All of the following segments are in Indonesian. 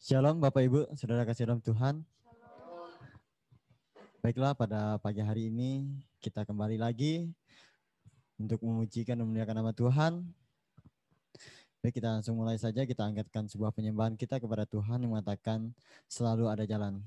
Shalom Bapak Ibu, Saudara kasih dalam Tuhan. Baiklah, pada pagi hari ini kita kembali lagi untuk memujikan dan memuliakan nama Tuhan. Baik, kita langsung mulai saja. Kita angkatkan sebuah penyembahan kita kepada Tuhan yang mengatakan selalu ada jalan.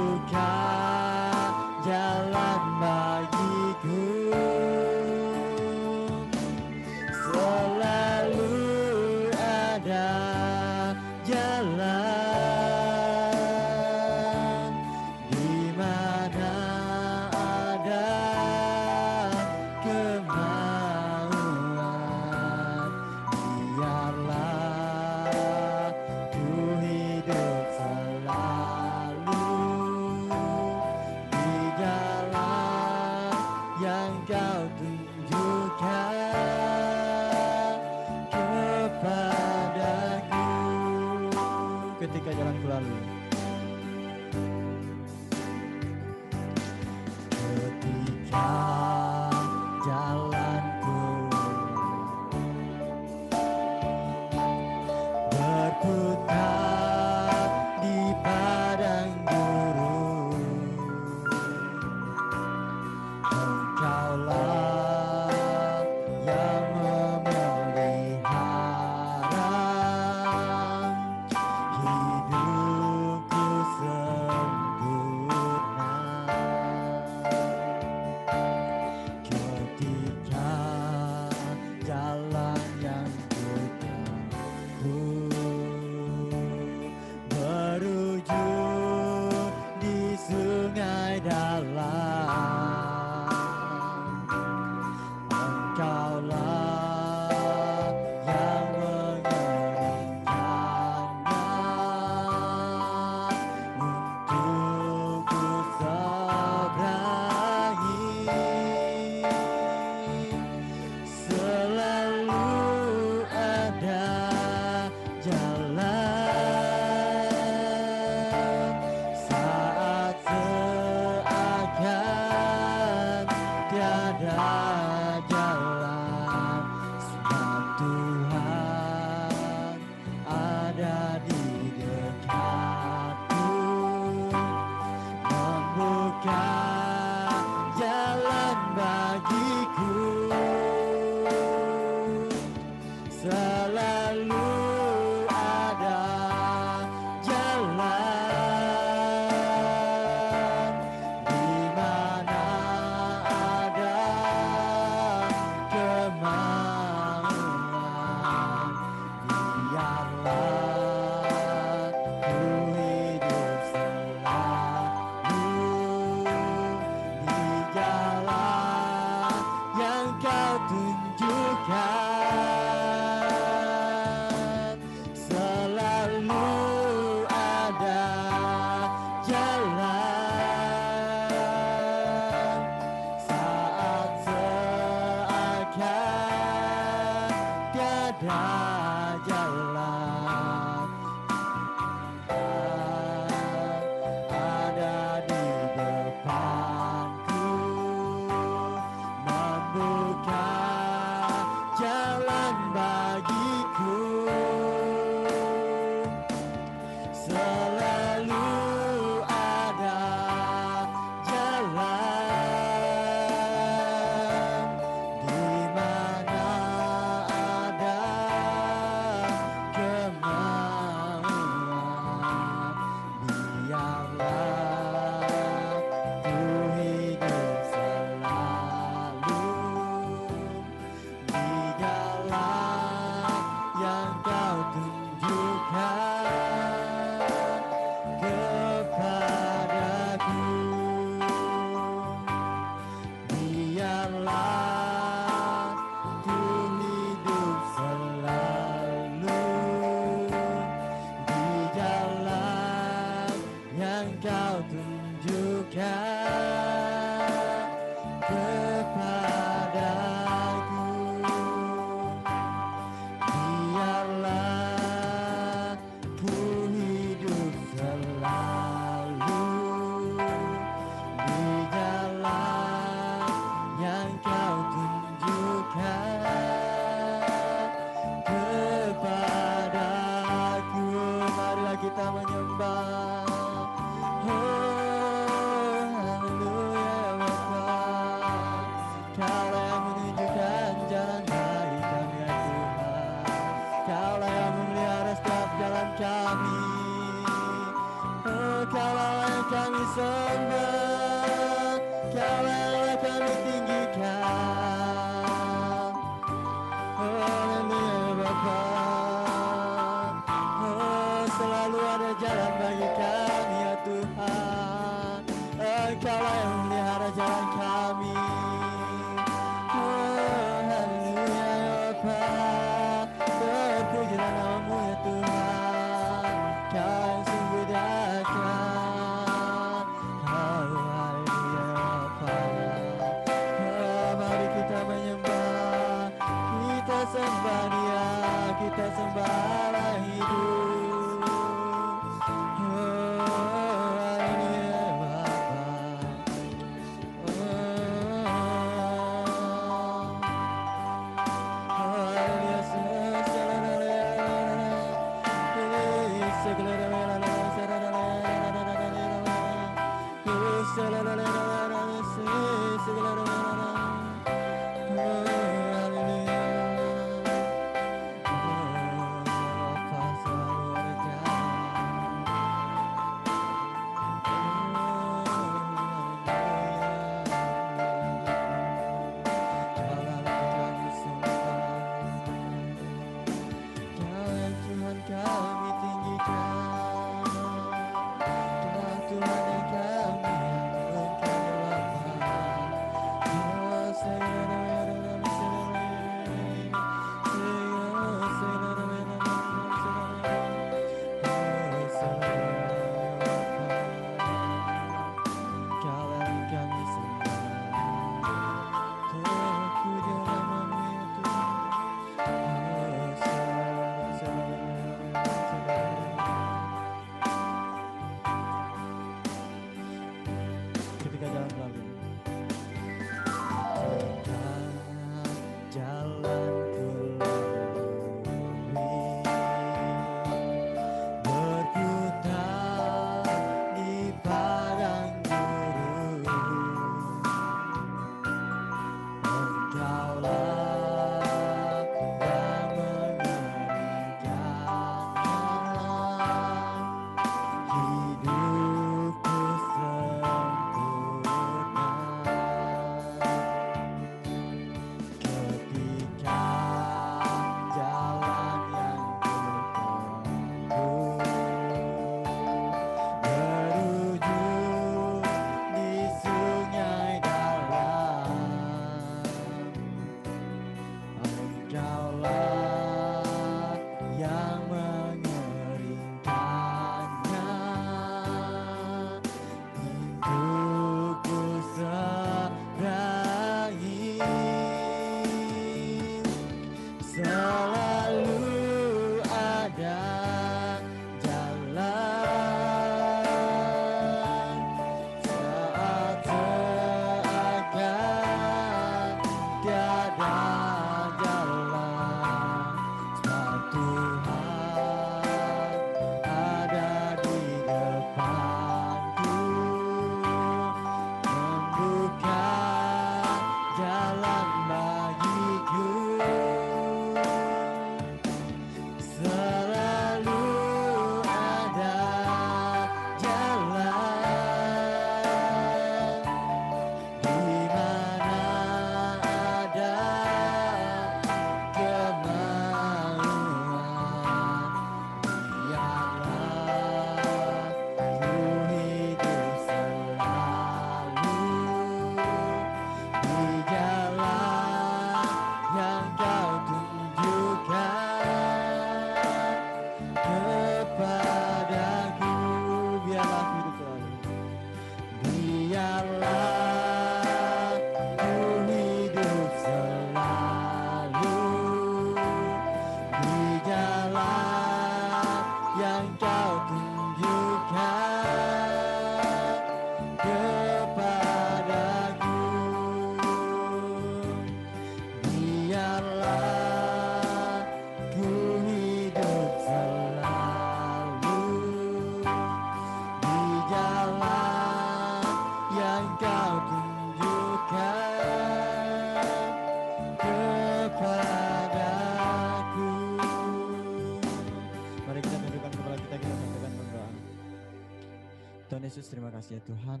Yesus, terima kasih ya Tuhan.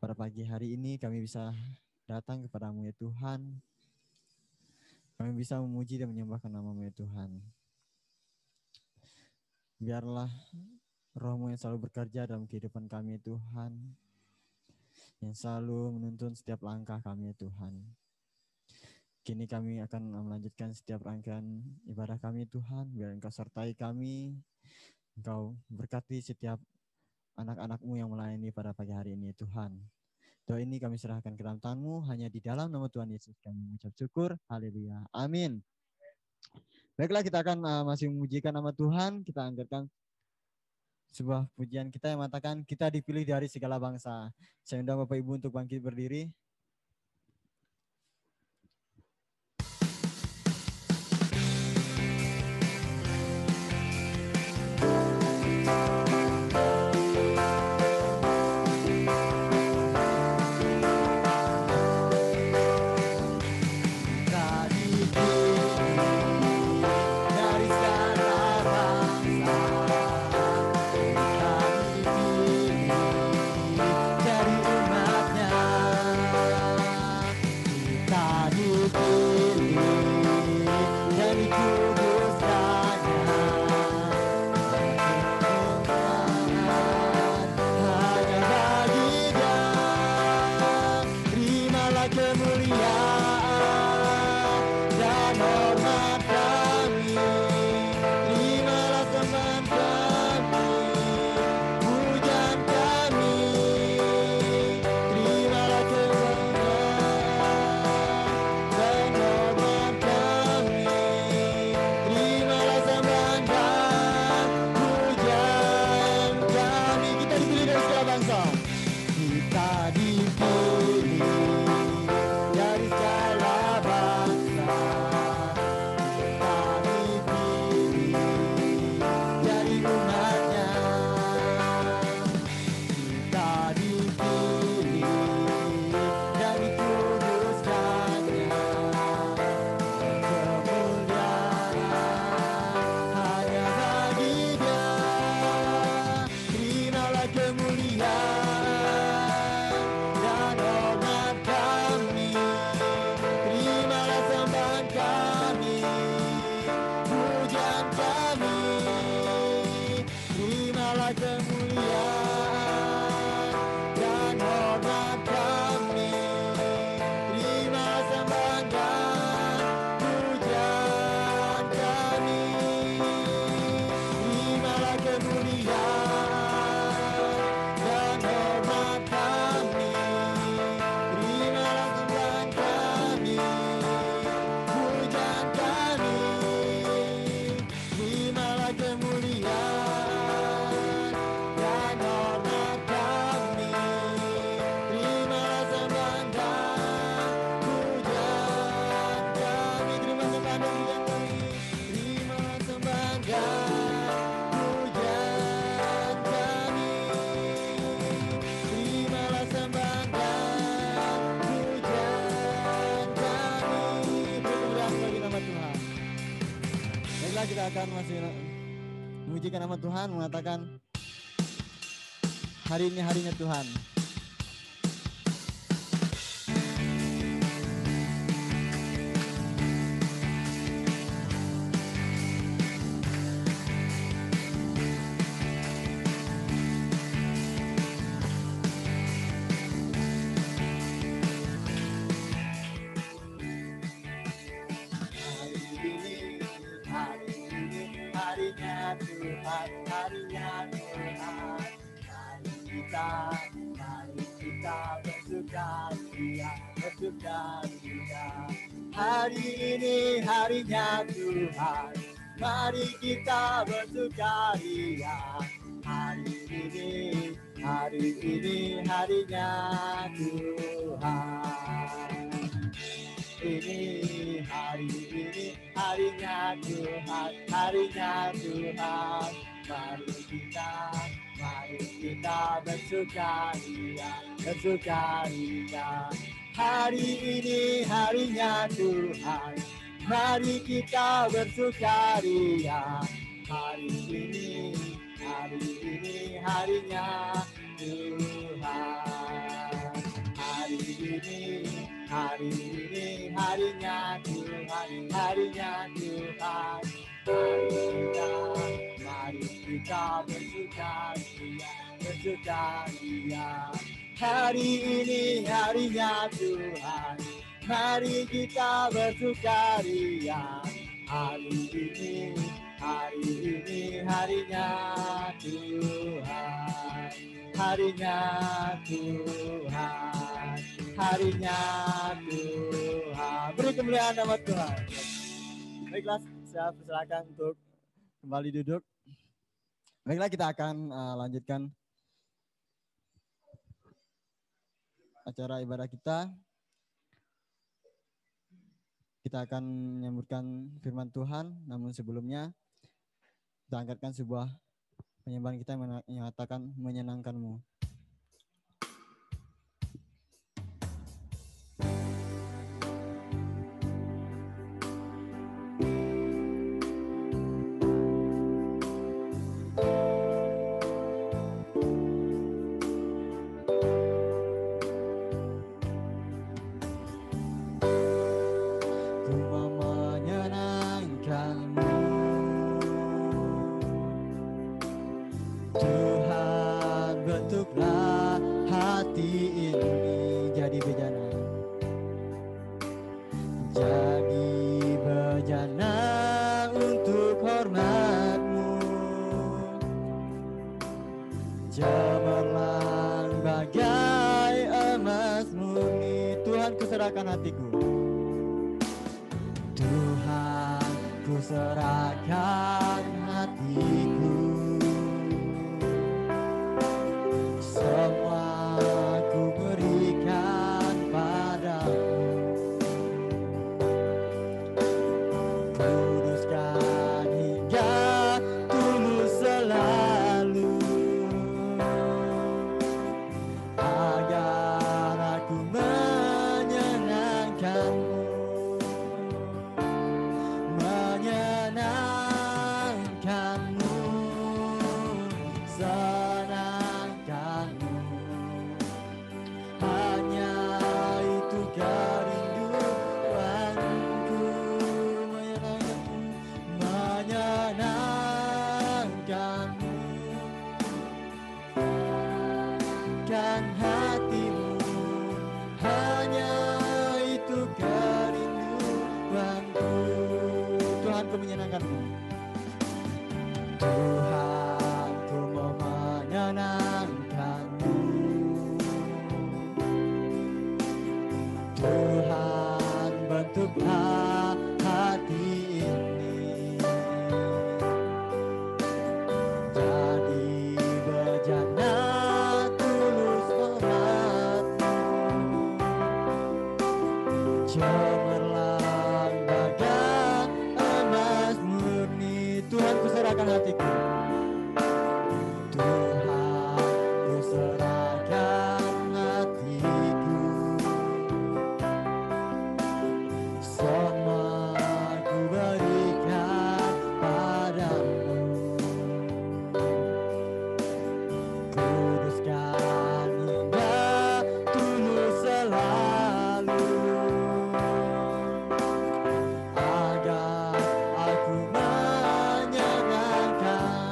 Pada pagi hari ini kami bisa datang kepada-Mu ya Tuhan. Kami bisa memuji dan menyembahkan nama-Mu ya Tuhan. Biarlah Roh-Mu yang selalu bekerja dalam kehidupan kami ya Tuhan. Yang selalu menuntun setiap langkah kami ya Tuhan. Kini kami akan melanjutkan setiap rangkaian ibadah kami Tuhan. Biar Engkau sertai kami. Engkau berkati setiap anak-anak-Mu yang melayani pada pagi hari ini Tuhan. Doa ini kami serahkan ke dalam tangan-Mu, hanya di dalam nama Tuhan Yesus kami mengucap syukur. Haleluya. Amin. Baiklah, kita akan masih memujikan nama Tuhan. Kita angkatkan sebuah pujian kita yang mengatakan kita dipilih dari segala bangsa. Saya undang Bapak Ibu untuk bangkit berdiri. Kita akan masih memujikan nama Tuhan, mengatakan hari ini harinya Tuhan. Hari ini harinya Tuhan, mari kita bersukaria. Hari ini harinya Tuhan. Ini harinya Tuhan, harinya Tuhan. Mari kita bersukaria. Hari ini harinya Tuhan, mari kita bersukaria. Hari ini harinya harinya Tuhan, harinya Tuhan. Mari kita bersukaria, bersukaria. Hari ini harinya Tuhan, mari kita bersukaria. Hari ini harinya Tuhan, harinya Tuhan, harinya Tuhan. Beri kemuliaan nama Tuhan. Baiklah, saya persilakan untuk kembali duduk. Baiklah, kita akan lanjutkan acara ibadah kita. Kita akan menyambutkan firman Tuhan, namun sebelumnya kita angkatkan sebuah penyembahan kita yang menyatakan menyenangkanmu. Serahkan hatiku, Tuhan, ku serahkan hatiku, semua ku berikan padamu, kuduskan hingga tulus selalu, agar aku hatimu, hanya itu kerinduanku. Tuhan, ku menyenangkanmu. Tuhan, ku mau menyenangkanmu. Tuhan, bentuklah hati ini jadi bejana cemerlang bagai emas murni. Tuhan, ku serahkan hatiku. Tuhan, ku serahkan hatiku. Semua ku berikan padamu. Kuduskan hingga tulus selalu, agar aku menyenangkan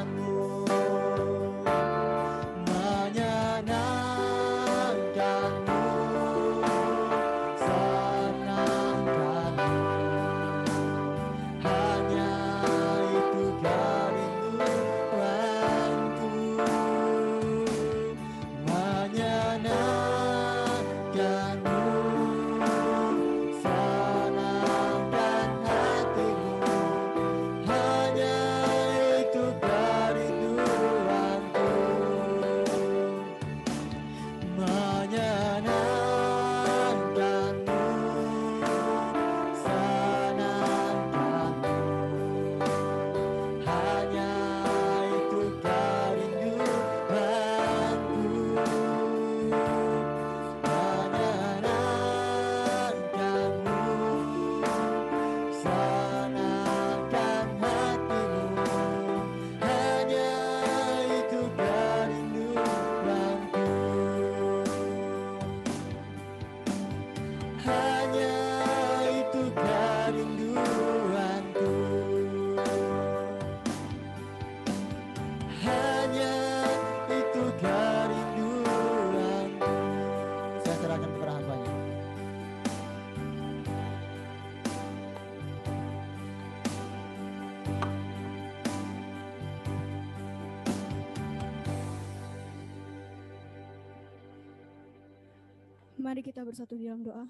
Mari kita bersatu di dalam doa.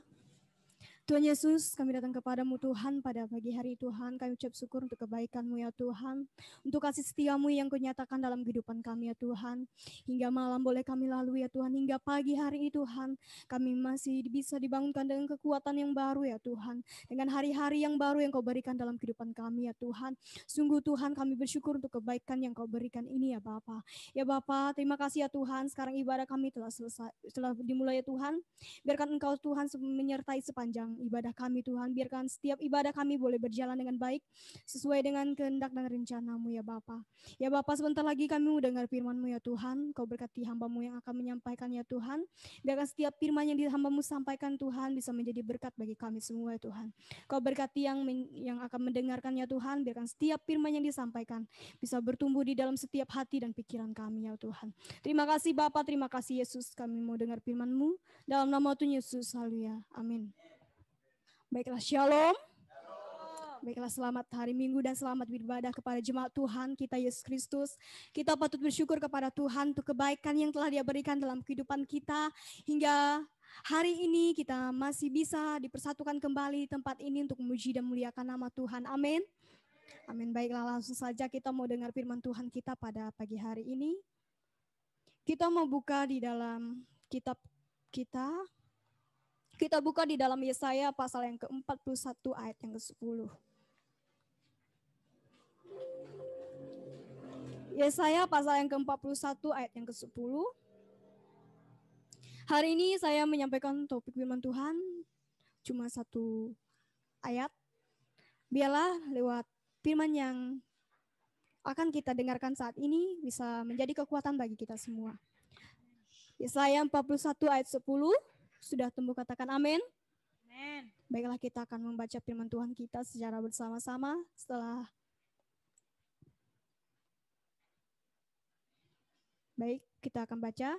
Tuhan Yesus, kami datang kepadamu Tuhan pada pagi hari Tuhan. Kami ucap syukur untuk kebaikan-Mu ya Tuhan. Untuk kasih setia-Mu yang Kau nyatakan dalam kehidupan kami ya Tuhan. Hingga malam boleh kami lalui ya Tuhan. Hingga pagi hari ini Tuhan. Kami masih bisa dibangunkan dengan kekuatan yang baru ya Tuhan. Dengan hari-hari yang baru yang Kau berikan dalam kehidupan kami ya Tuhan. Sungguh Tuhan kami bersyukur untuk kebaikan yang Kau berikan ini ya Bapa. Ya Bapa, terima kasih ya Tuhan. Sekarang ibadah kami telah selesai, telah dimulai ya Tuhan. Biarkan Engkau Tuhan menyertai sepanjang ibadah kami Tuhan. Biarkan setiap ibadah kami boleh berjalan dengan baik sesuai dengan kehendak dan rencana-Mu ya Bapa. Ya Bapa, sebentar lagi kami mendengar firman-Mu ya Tuhan. Kau berkati hamba-Mu yang akan menyampaikan ya Tuhan. Biarkan setiap firman yang hamba-Mu sampaikan Tuhan bisa menjadi berkat bagi kami semua ya Tuhan. Kau berkati yang akan mendengarkan ya Tuhan. Biarkan setiap firman yang disampaikan bisa bertumbuh di dalam setiap hati dan pikiran kami ya Tuhan. Terima kasih Bapa, terima kasih Yesus. Kami mau dengar firman-Mu dalam nama Tuhan Yesus. Haleluya. Amin. Baiklah, shalom. Baiklah, selamat hari Minggu dan selamat beribadah kepada jemaat Tuhan kita Yesus Kristus. Kita patut bersyukur kepada Tuhan untuk kebaikan yang telah Dia berikan dalam kehidupan kita. Hingga hari ini kita masih bisa dipersatukan kembali di tempat ini untuk memuji dan memuliakan nama Tuhan. Amin. Amin. Baiklah, langsung saja kita mau dengar firman Tuhan kita pada pagi hari ini. Kita mau buka di dalam kitab kita. Kita buka di dalam Yesaya pasal yang ke-41 ayat yang ke-10. Yesaya pasal yang ke-41 ayat yang ke-10. Hari ini saya menyampaikan topik firman Tuhan cuma satu ayat. Biarlah lewat firman yang akan kita dengarkan saat ini bisa menjadi kekuatan bagi kita semua. Yesaya 41 ayat 10. Sudah tumbuh katakan amin. Amin. Baiklah, kita akan membaca firman Tuhan kita secara bersama-sama setelah. Baik, kita akan baca.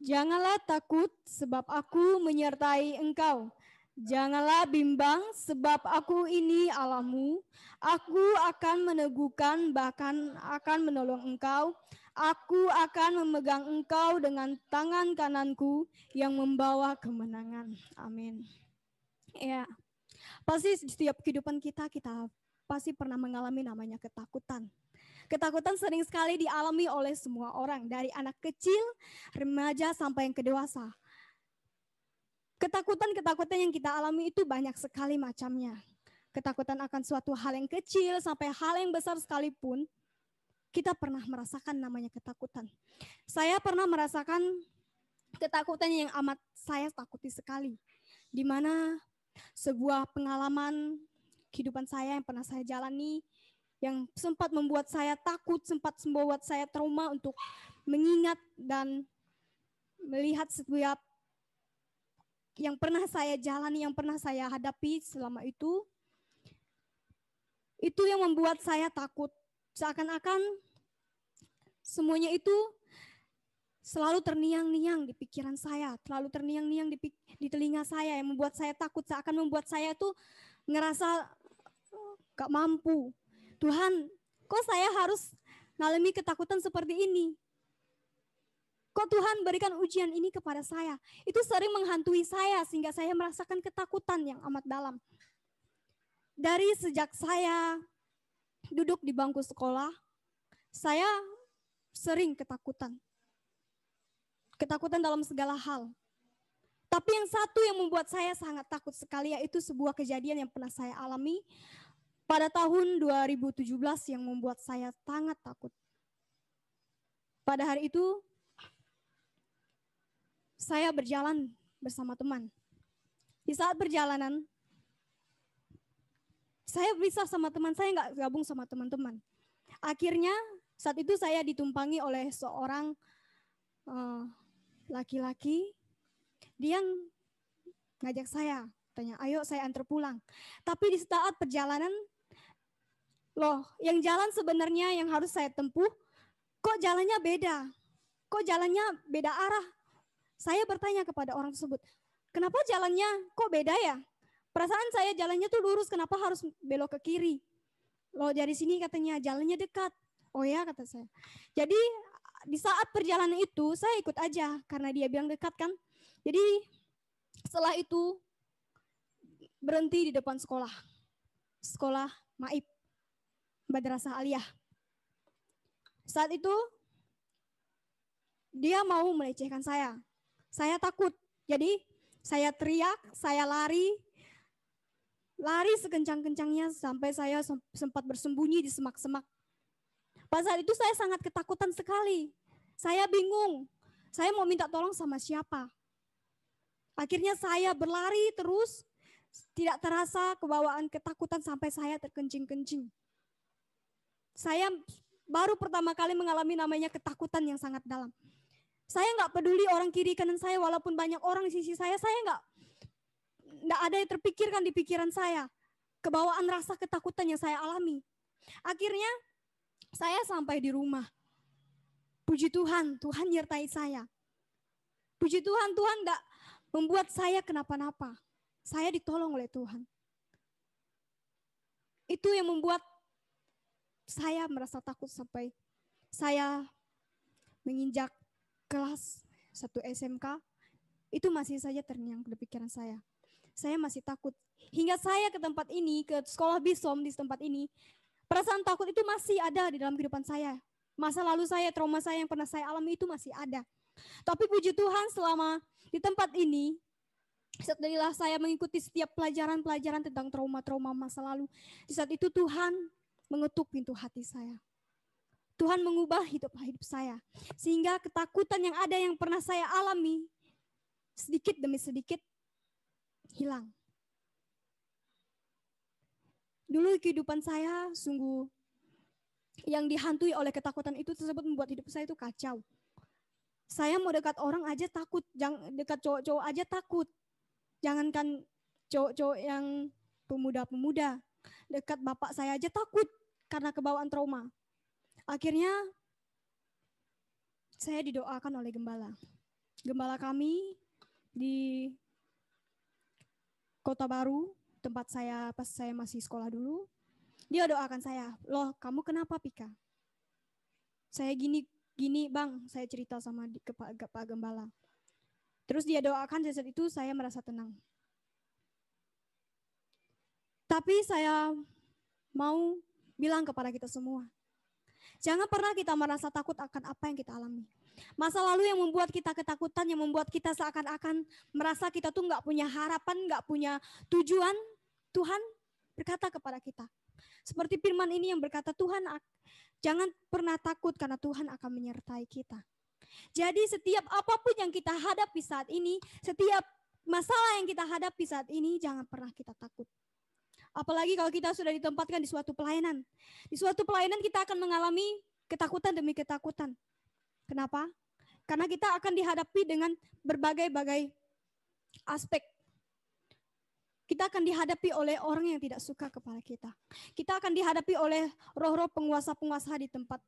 Janganlah takut sebab aku menyertai engkau. Janganlah bimbang sebab aku ini Allahmu. Aku akan meneguhkan bahkan akan menolong engkau. Aku akan memegang engkau dengan tangan kananku yang membawa kemenangan. Amin. Ya, pasti setiap kehidupan kita pasti pernah mengalami namanya ketakutan. Ketakutan sering sekali dialami oleh semua orang, dari anak kecil, remaja, sampai yang dewasa. Ketakutan-ketakutan yang kita alami itu banyak sekali macamnya. Ketakutan akan suatu hal yang kecil sampai hal yang besar sekalipun, kita pernah merasakan namanya ketakutan. Saya pernah merasakan ketakutan yang amat saya takuti sekali. Di mana sebuah pengalaman kehidupan saya yang pernah saya jalani, yang sempat membuat saya takut, sempat membuat saya trauma untuk mengingat dan melihat setiap yang pernah saya jalani, yang pernah saya hadapi selama itu yang membuat saya takut. Seakan-akan semuanya itu selalu terngiang-ngiang di pikiran saya, selalu terngiang-ngiang di telinga saya, yang membuat saya takut, seakan membuat saya tuh ngerasa gak mampu. Tuhan, kok saya harus ngalami ketakutan seperti ini? Kok Tuhan berikan ujian ini kepada saya? Itu sering menghantui saya sehingga saya merasakan ketakutan yang amat dalam. Dari sejak saya duduk di bangku sekolah, saya sering ketakutan. Ketakutan dalam segala hal. Tapi yang satu yang membuat saya sangat takut sekali yaitu sebuah kejadian yang pernah saya alami pada tahun 2017 yang membuat saya sangat takut. Pada hari itu, saya berjalan bersama teman. Di saat perjalanan, saya bisa sama teman, saya nggak gabung sama teman-teman. Akhirnya saat itu saya ditumpangi oleh seorang laki-laki. Dia ngajak saya, tanya, ayo saya antar pulang. Tapi di saat perjalanan, loh yang jalan sebenarnya yang harus saya tempuh, kok jalannya beda? Kok jalannya beda arah? Saya bertanya kepada orang tersebut, kenapa jalannya kok beda ya? Perasaan saya jalannya tuh lurus, kenapa harus belok ke kiri? Loh dari sini katanya jalannya dekat. Oh ya, kata saya. Jadi di saat perjalanan itu saya ikut aja karena dia bilang dekat kan. Jadi setelah itu berhenti di depan sekolah Maib, Madrasah Aliyah. Saat itu dia mau melecehkan saya. Saya takut. Jadi saya teriak, saya lari sekencang-kencangnya sampai saya sempat bersembunyi di semak-semak. Pada saat itu saya sangat ketakutan sekali. Saya bingung. Saya mau minta tolong sama siapa. Akhirnya saya berlari terus, tidak terasa kebawaan ketakutan sampai saya terkencing-kencing. Saya baru pertama kali mengalami namanya ketakutan yang sangat dalam. Saya nggak peduli orang kiri kanan saya, walaupun banyak orang di sisi saya nggak ada yang terpikirkan di pikiran saya. Kebawaan rasa ketakutan yang saya alami. Akhirnya saya sampai di rumah. Puji Tuhan, Tuhan nyertai saya. Puji Tuhan, Tuhan nggak membuat saya kenapa-napa. Saya ditolong oleh Tuhan. Itu yang membuat saya merasa takut sampai saya menginjak kelas 1 SMK. Itu masih saja terngiang di pikiran saya. Saya masih takut. Hingga saya ke tempat ini, ke sekolah Bisom di tempat ini, perasaan takut itu masih ada di dalam kehidupan saya. Masa lalu saya, trauma saya yang pernah saya alami itu masih ada. Tapi puji Tuhan selama di tempat ini, setelah saya mengikuti setiap pelajaran-pelajaran tentang trauma-trauma masa lalu, di saat itu Tuhan mengetuk pintu hati saya. Tuhan mengubah hidup saya. Sehingga ketakutan yang ada yang pernah saya alami, sedikit demi sedikit hilang. Dulu kehidupan saya sungguh yang dihantui oleh ketakutan itu tersebut membuat hidup saya itu kacau. Saya mau dekat orang aja takut, dekat cowok-cowok aja takut. Jangankan cowok-cowok yang pemuda-pemuda, dekat bapak saya aja takut karena kebawaan trauma. Akhirnya saya didoakan oleh gembala. Gembala kami di Kota Baru, tempat saya pas saya masih sekolah dulu, dia doakan saya, loh kamu kenapa Pika? Saya gini bang, saya cerita sama Pak Gembala. Terus dia doakan, saat itu saya merasa tenang. Tapi saya mau bilang kepada kita semua, jangan pernah kita merasa takut akan apa yang kita alami. Masa lalu yang membuat kita ketakutan, yang membuat kita seakan-akan merasa kita tuh nggak punya harapan, nggak punya tujuan, Tuhan berkata kepada kita. Seperti firman ini yang berkata, Tuhan jangan pernah takut karena Tuhan akan menyertai kita. Jadi setiap apapun yang kita hadapi saat ini, setiap masalah yang kita hadapi saat ini, jangan pernah kita takut. Apalagi kalau kita sudah ditempatkan di suatu pelayanan. Di suatu pelayanan kita akan mengalami ketakutan demi ketakutan. Kenapa? Karena kita akan dihadapi dengan berbagai-bagai aspek. Kita akan dihadapi oleh orang yang tidak suka kepada kita. Kita akan dihadapi oleh roh-roh penguasa-penguasa di tempat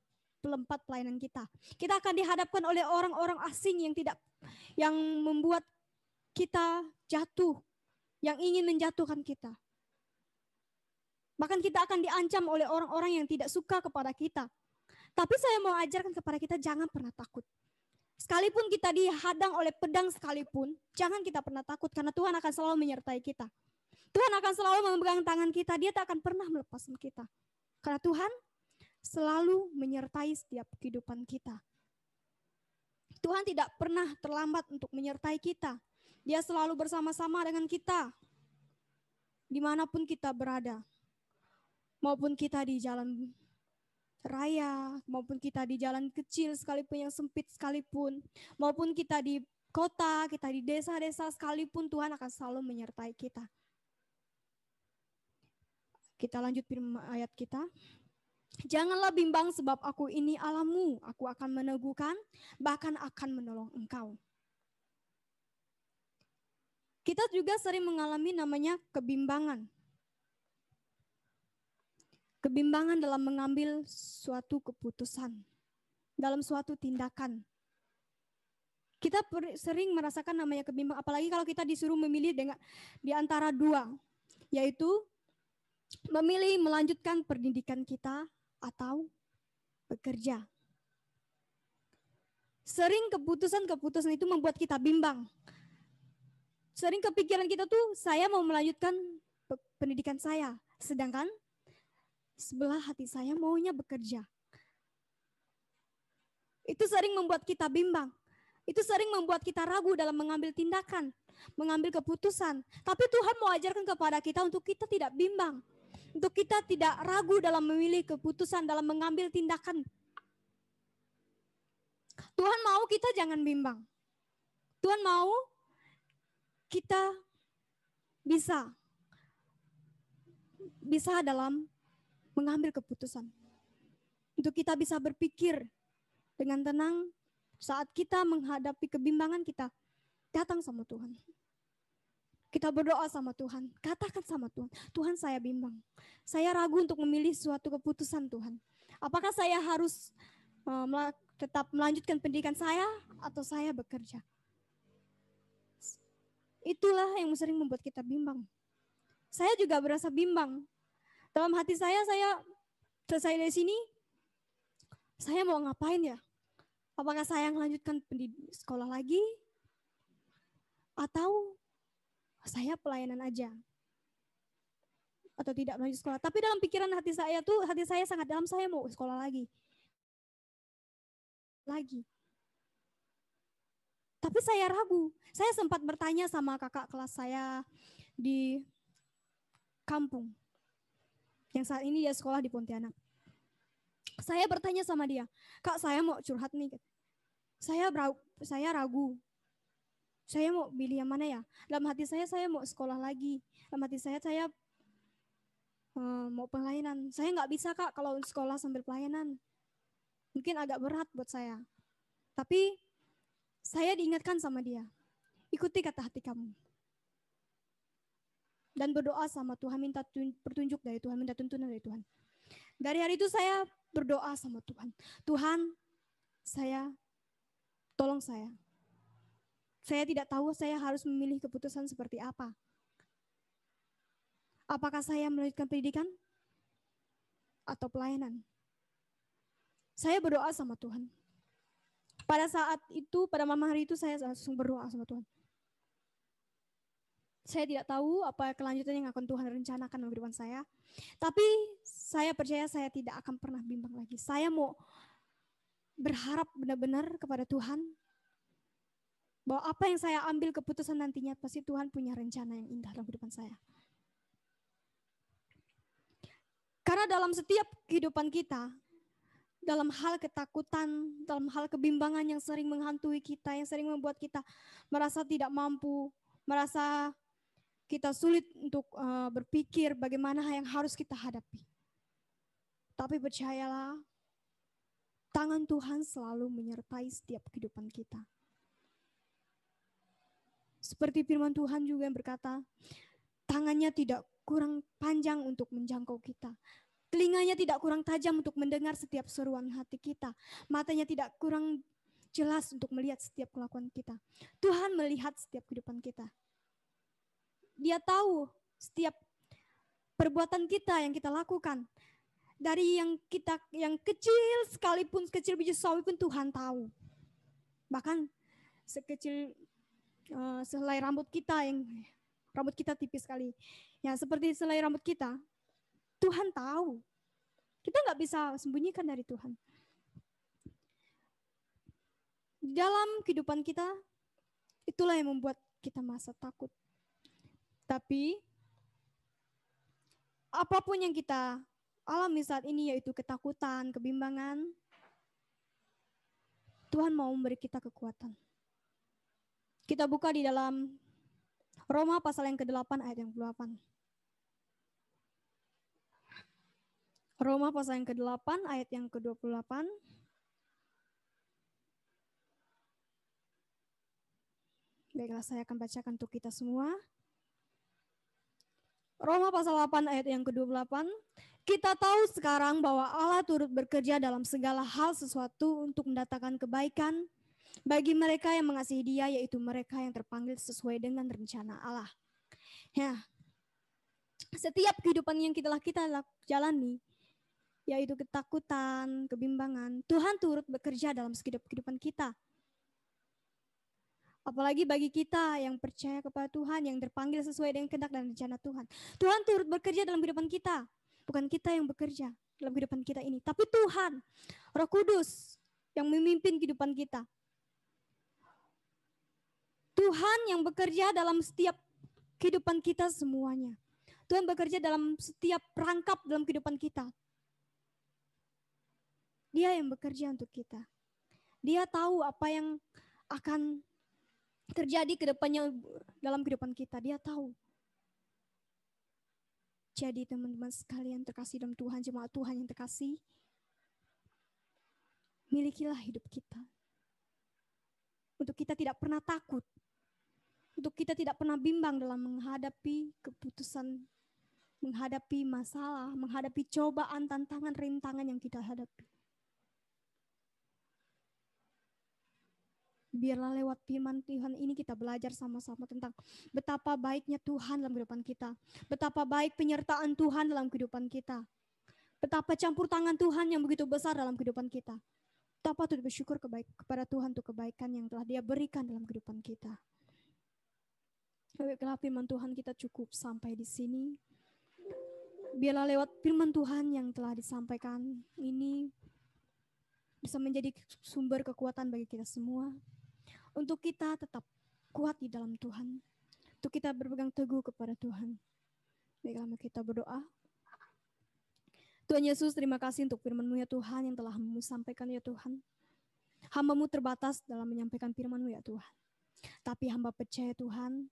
pelayanan kita. Kita akan dihadapkan oleh orang-orang asing yang membuat kita jatuh, yang ingin menjatuhkan kita. Bahkan kita akan diancam oleh orang-orang yang tidak suka kepada kita. Tapi saya mau ajarkan kepada kita jangan pernah takut. Sekalipun kita dihadang oleh pedang sekalipun, jangan kita pernah takut karena Tuhan akan selalu menyertai kita. Tuhan akan selalu memegang tangan kita, dia tak akan pernah melepaskan kita. Karena Tuhan selalu menyertai setiap kehidupan kita. Tuhan tidak pernah terlambat untuk menyertai kita. Dia selalu bersama-sama dengan kita. Dimanapun kita berada. Maupun kita di jalan raya, maupun kita di jalan kecil sekalipun yang sempit sekalipun, maupun kita di kota, kita di desa-desa sekalipun, Tuhan akan selalu menyertai kita. Kita lanjut firman ayat kita. Janganlah bimbang sebab aku ini Allahmu, aku akan meneguhkan, bahkan akan menolong engkau. Kita juga sering mengalami namanya kebimbangan. Kebimbangan dalam mengambil suatu keputusan, dalam suatu tindakan. Kita sering merasakan namanya kebimbangan, apalagi kalau kita disuruh memilih di antara dua, yaitu memilih melanjutkan pendidikan kita atau bekerja. Sering keputusan-keputusan itu membuat kita bimbang. Sering kepikiran kita tuh, saya mau melanjutkan pendidikan saya, sedangkan sebelah hati saya maunya bekerja. Itu sering membuat kita bimbang. Itu sering membuat kita ragu dalam mengambil tindakan, mengambil keputusan. Tapi Tuhan mau ajarkan kepada kita untuk kita tidak bimbang. Untuk kita tidak ragu dalam memilih keputusan, dalam mengambil tindakan. Tuhan mau kita jangan bimbang. Tuhan mau kita bisa dalam mengambil keputusan. Untuk kita bisa berpikir dengan tenang saat kita menghadapi kebimbangan kita, datang sama Tuhan. Kita berdoa sama Tuhan, katakan sama Tuhan, Tuhan saya bimbang. Saya ragu untuk memilih suatu keputusan Tuhan. Apakah saya harus tetap melanjutkan pendidikan saya atau saya bekerja? Itulah yang sering membuat kita bimbang. Saya juga berasa bimbang. Dalam hati saya selesai dari sini, saya mau ngapain ya? Apakah saya melanjutkan sekolah lagi? Atau saya pelayanan aja? Atau tidak melanjut sekolah? Tapi dalam pikiran hati saya sangat dalam, saya mau sekolah lagi. Tapi saya ragu. Saya sempat bertanya sama kakak kelas saya di kampung. Yang saat ini dia sekolah di Pontianak. Saya bertanya sama dia, Kak, saya mau curhat nih. Saya ragu. Saya mau pilih yang mana ya? Dalam hati saya mau sekolah lagi. Dalam hati saya mau pelayanan. Saya nggak bisa, Kak, kalau sekolah sambil pelayanan. Mungkin agak berat buat saya. Tapi saya diingatkan sama dia. Ikuti kata hati kamu. Dan berdoa sama Tuhan, minta petunjuk dari Tuhan, minta tuntunan dari Tuhan. Dari hari itu saya berdoa sama Tuhan. Tuhan, tolong saya. Saya tidak tahu saya harus memilih keputusan seperti apa. Apakah saya melanjutkan pendidikan atau pelayanan? Saya berdoa sama Tuhan. Pada saat itu, pada malam hari itu saya langsung berdoa sama Tuhan. Saya tidak tahu apa kelanjutan yang akan Tuhan rencanakan dalam kehidupan saya. Tapi saya percaya saya tidak akan pernah bimbang lagi. Saya mau berharap benar-benar kepada Tuhan bahwa apa yang saya ambil keputusan nantinya pasti Tuhan punya rencana yang indah dalam kehidupan saya. Karena dalam setiap kehidupan kita, dalam hal ketakutan, dalam hal kebimbangan yang sering menghantui kita, yang sering membuat kita merasa tidak mampu, merasa kita sulit untuk berpikir bagaimana yang harus kita hadapi. Tapi percayalah, tangan Tuhan selalu menyertai setiap kehidupan kita. Seperti firman Tuhan juga yang berkata, tangannya tidak kurang panjang untuk menjangkau kita. Telinganya tidak kurang tajam untuk mendengar setiap seruan hati kita. Matanya tidak kurang jelas untuk melihat setiap kelakuan kita. Tuhan melihat setiap kehidupan kita. Dia tahu setiap perbuatan kita yang kita lakukan. Dari yang kecil sekalipun, kecil biji sawi pun Tuhan tahu. Bahkan sekecil selai rambut kita, yang rambut kita tipis sekali. Ya, seperti selai rambut kita, Tuhan tahu. Kita nggak bisa sembunyikan dari Tuhan. Di dalam kehidupan kita, itulah yang membuat kita merasa takut. Tapi apapun yang kita alami saat ini, yaitu ketakutan, kebimbangan, Tuhan mau memberi kita kekuatan. Kita buka di dalam Roma pasal yang ke-8 ayat yang ke-8. Roma pasal yang ke-8 ayat yang ke-28. Baiklah, saya akan bacakan untuk kita semua. Roma pasal 8 ayat yang ke-28. Kita tahu sekarang bahwa Allah turut bekerja dalam segala hal sesuatu untuk mendatangkan kebaikan bagi mereka yang mengasihi Dia, yaitu mereka yang terpanggil sesuai dengan rencana Allah. Ya, setiap kehidupan yang kita jalani, yaitu ketakutan, kebimbangan, Tuhan turut bekerja dalam setiap kehidupan kita. Apalagi bagi kita yang percaya kepada Tuhan, yang terpanggil sesuai dengan kehendak dan rencana Tuhan. Tuhan turut bekerja dalam kehidupan kita. Bukan kita yang bekerja dalam kehidupan kita ini, tapi Tuhan, Roh Kudus yang memimpin kehidupan kita. Tuhan yang bekerja dalam setiap kehidupan kita semuanya. Tuhan bekerja dalam setiap perangkap dalam kehidupan kita. Dia yang bekerja untuk kita. Dia tahu apa yang akan terjadi ke depannya dalam kehidupan kita. Dia tahu. Jadi teman-teman sekalian terkasih dalam Tuhan, jemaat Tuhan yang terkasih, milikilah hidup kita. Untuk kita tidak pernah takut. Untuk kita tidak pernah bimbang dalam menghadapi keputusan, menghadapi masalah, menghadapi cobaan, tantangan, rintangan yang kita hadapi. Biarlah lewat firman Tuhan ini kita belajar sama-sama tentang betapa baiknya Tuhan dalam kehidupan kita. Betapa baik penyertaan Tuhan dalam kehidupan kita. Betapa campur tangan Tuhan yang begitu besar dalam kehidupan kita. Betapa patut bersyukur kepada Tuhan untuk kebaikan yang telah Dia berikan dalam kehidupan kita. Baiklah firman Tuhan kita cukup sampai di sini. Biarlah lewat firman Tuhan yang telah disampaikan ini bisa menjadi sumber kekuatan bagi kita semua. Untuk kita tetap kuat di dalam Tuhan. Untuk kita berpegang teguh kepada Tuhan. Baiklah kita berdoa. Tuhan Yesus, terima kasih untuk firman-Mu ya Tuhan yang telah Mu sampaikan ya Tuhan. Hamba-Mu terbatas dalam menyampaikan firman-Mu ya Tuhan. Tapi hamba percaya Tuhan,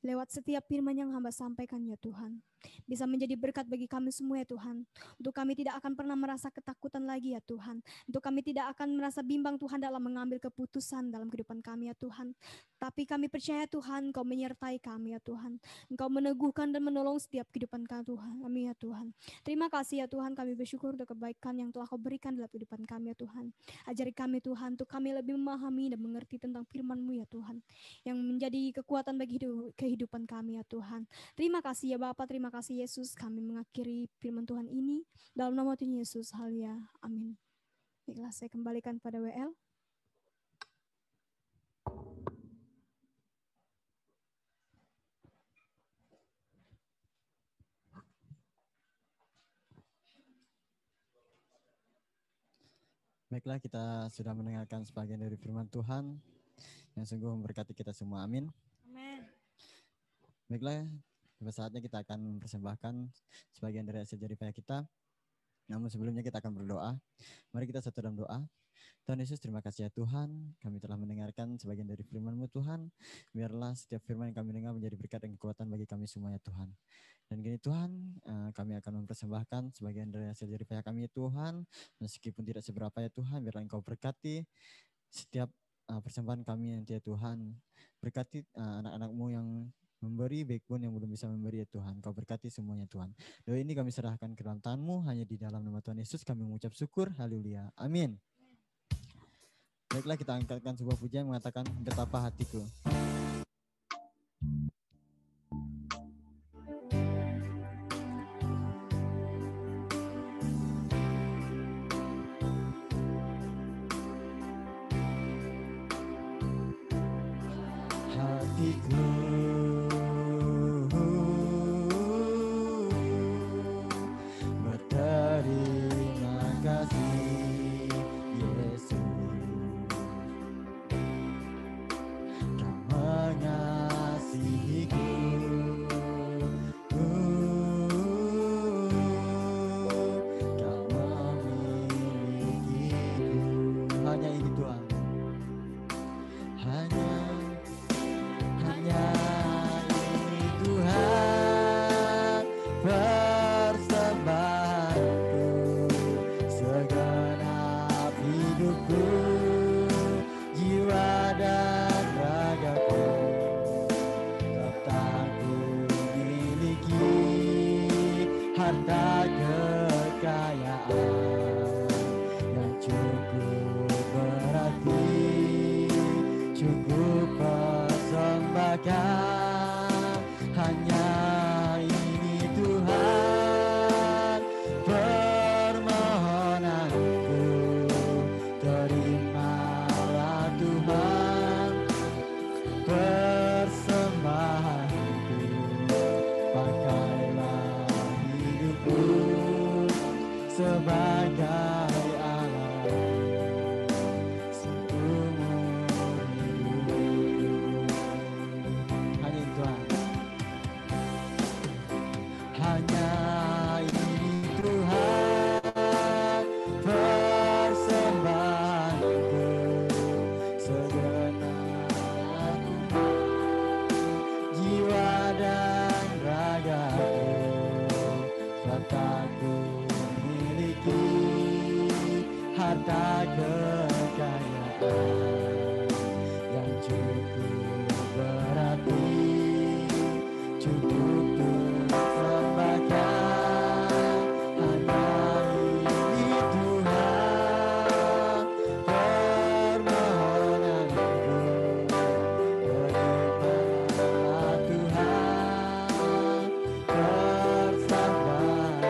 lewat setiap firman yang hamba sampaikan ya Tuhan, bisa menjadi berkat bagi kami semua ya Tuhan. Untuk kami tidak akan pernah merasa ketakutan lagi ya Tuhan. Untuk kami tidak akan merasa bimbang Tuhan dalam mengambil keputusan dalam kehidupan kami ya Tuhan. Tapi kami percaya Tuhan, Engkau menyertai kami ya Tuhan. Engkau meneguhkan dan menolong setiap kehidupan kami Tuhan. Amin ya Tuhan. Terima kasih ya Tuhan, kami bersyukur untuk kebaikan yang telah Kau berikan dalam kehidupan kami ya Tuhan. Ajari kami Tuhan, untuk kami lebih memahami dan mengerti tentang firman-Mu ya Tuhan. Yang menjadi kekuatan bagi kehidupan kami ya Tuhan. Terima kasih ya Bapa, terima kasih Yesus. Kami mengakhiri firman Tuhan ini dalam nama Tuhan Yesus. Haleluya. Amin. Baiklah, saya kembalikan pada WL. Baiklah, kita sudah mendengarkan sebagian dari firman Tuhan yang sungguh memberkati kita semua. Amin. Amin. Baiklah, saatnya kita akan mempersembahkan sebagian dari hasil jerih payah kita. Namun sebelumnya kita akan berdoa. Mari kita satu dalam doa. Tuhan Yesus, terima kasih ya Tuhan, kami telah mendengarkan sebagian dari firman-Mu Tuhan. Biarlah setiap firman yang kami dengar menjadi berkat dan kekuatan bagi kami semua ya Tuhan. Dan gini Tuhan, kami akan mempersembahkan sebagian dari hasil jerih payah kami ya Tuhan. Meskipun tidak seberapa ya Tuhan, biarlah Engkau berkati setiap persembahan kami nanti ya Tuhan. Berkati anak-anak-Mu yang memberi, backbone yang belum bisa memberi ya Tuhan. Kau berkati semuanya Tuhan. Doa ini kami serahkan ke dalam Tuhan-Mu, hanya di dalam nama Tuhan Yesus kami mengucap syukur. Haleluya. Amin. Baiklah, kita angkatkan sebuah pujian mengatakan betapa hatiku. Hatiku berterima kasih Yesus. Kau mengasihiku, Kau memilikiku. Hanya ini Tuhan, hanya harta kekayaan yang cukup berarti, cukup tersembahkan hanya ini Tuhan. Permohonanku berikanlah Tuhan persabaranku,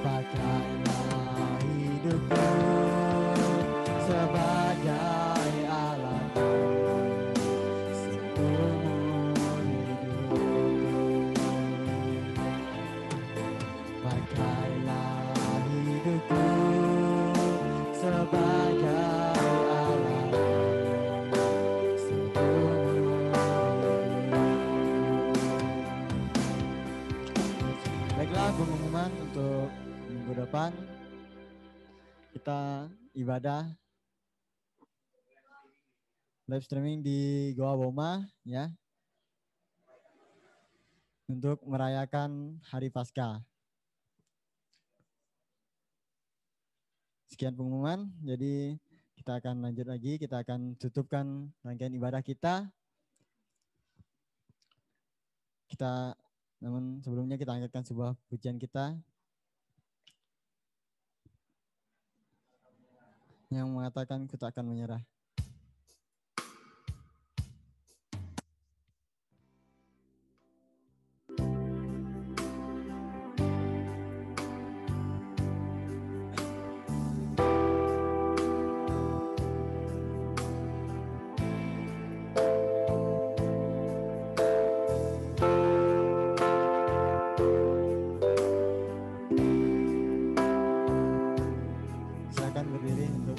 pakailah hidupku sebagai alatmu seumur hidupku. Pakailah hidupku sebagai alatmu seumur hidupku. Baiklah, pengumuman untuk minggu depan kita ibadah live streaming di Goa Boma ya, untuk merayakan Hari Paskah. Sekian pengumuman, jadi kita akan lanjut lagi, kita akan tutupkan rangkaian ibadah kita. Namun sebelumnya kita angkatkan sebuah pujian kita yang mengatakan ku tak akan menyerah. Silakan berdiri untuk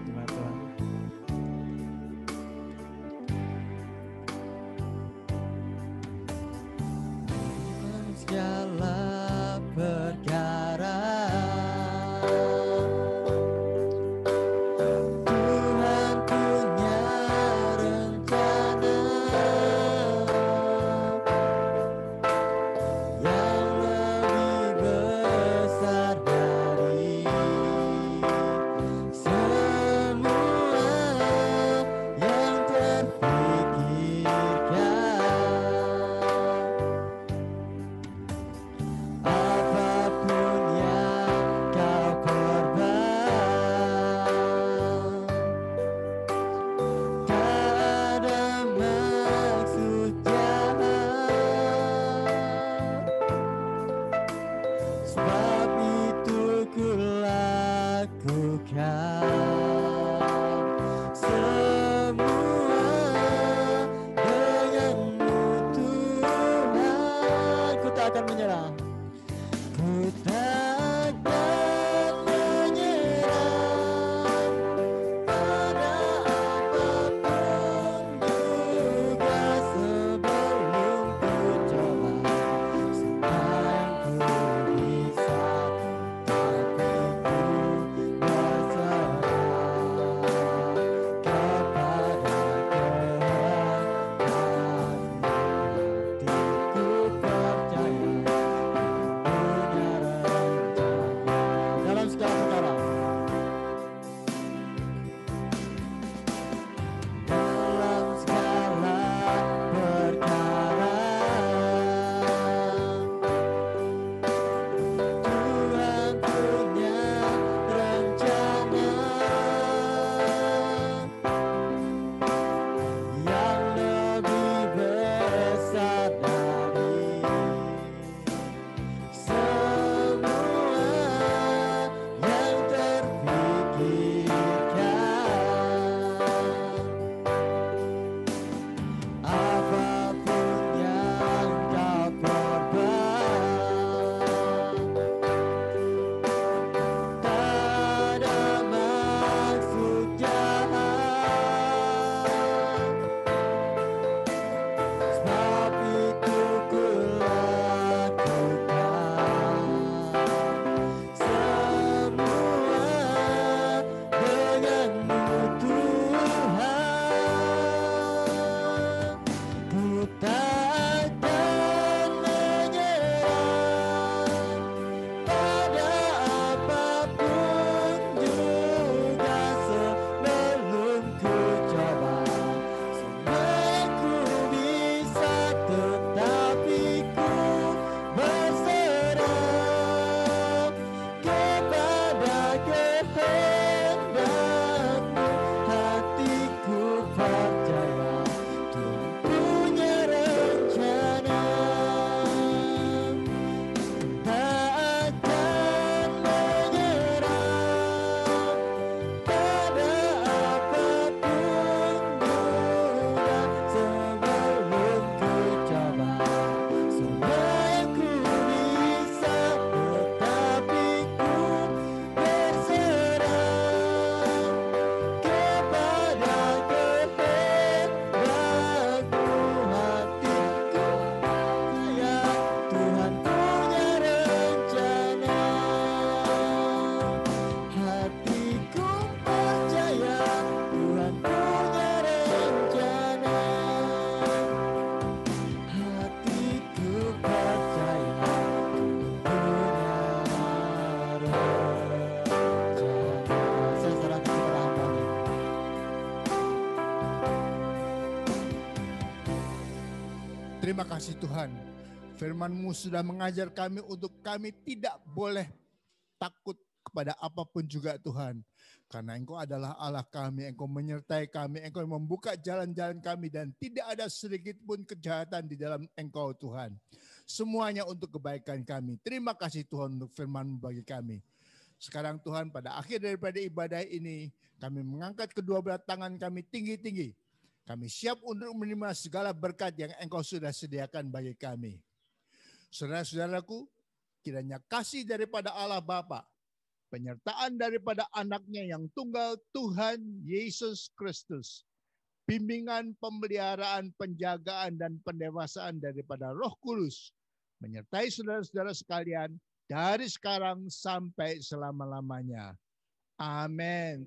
jemaat Tuhan. Segala perkara Tuhan punya rencana yang lebih besar dari semua yang terpikirkan. Apapun yang kau korban, tak ada maksud jahat, sebab itu ku lakukan semua denganmu Tuhan. Ku tak akan menyerah. Ku takkan menyerah pada apapun juga sebelum ku coba. Semua yang ku bisa, tapi ku berserah. Terima kasih Tuhan. Firman-Mu sudah mengajar kami untuk kami tidak boleh takut kepada apapun juga Tuhan. Karena Engkau adalah Allah kami, Engkau menyertai kami, Engkau membuka jalan-jalan kami dan tidak ada sedikit pun kejahatan di dalam Engkau Tuhan. Semuanya untuk kebaikan kami. Terima kasih Tuhan untuk firman-Mu bagi kami. Sekarang Tuhan pada akhir daripada ibadah ini, kami mengangkat kedua belah tangan kami tinggi-tinggi. Kami siap untuk menerima segala berkat yang Engkau sudah sediakan bagi kami. Saudara-saudaraku, kiranya kasih daripada Allah Bapa, penyertaan daripada anaknya yang tunggal Tuhan Yesus Kristus, bimbingan, pemeliharaan, penjagaan, dan pendewasaan daripada Roh Kudus, menyertai saudara-saudara sekalian dari sekarang sampai selama-lamanya. Amin.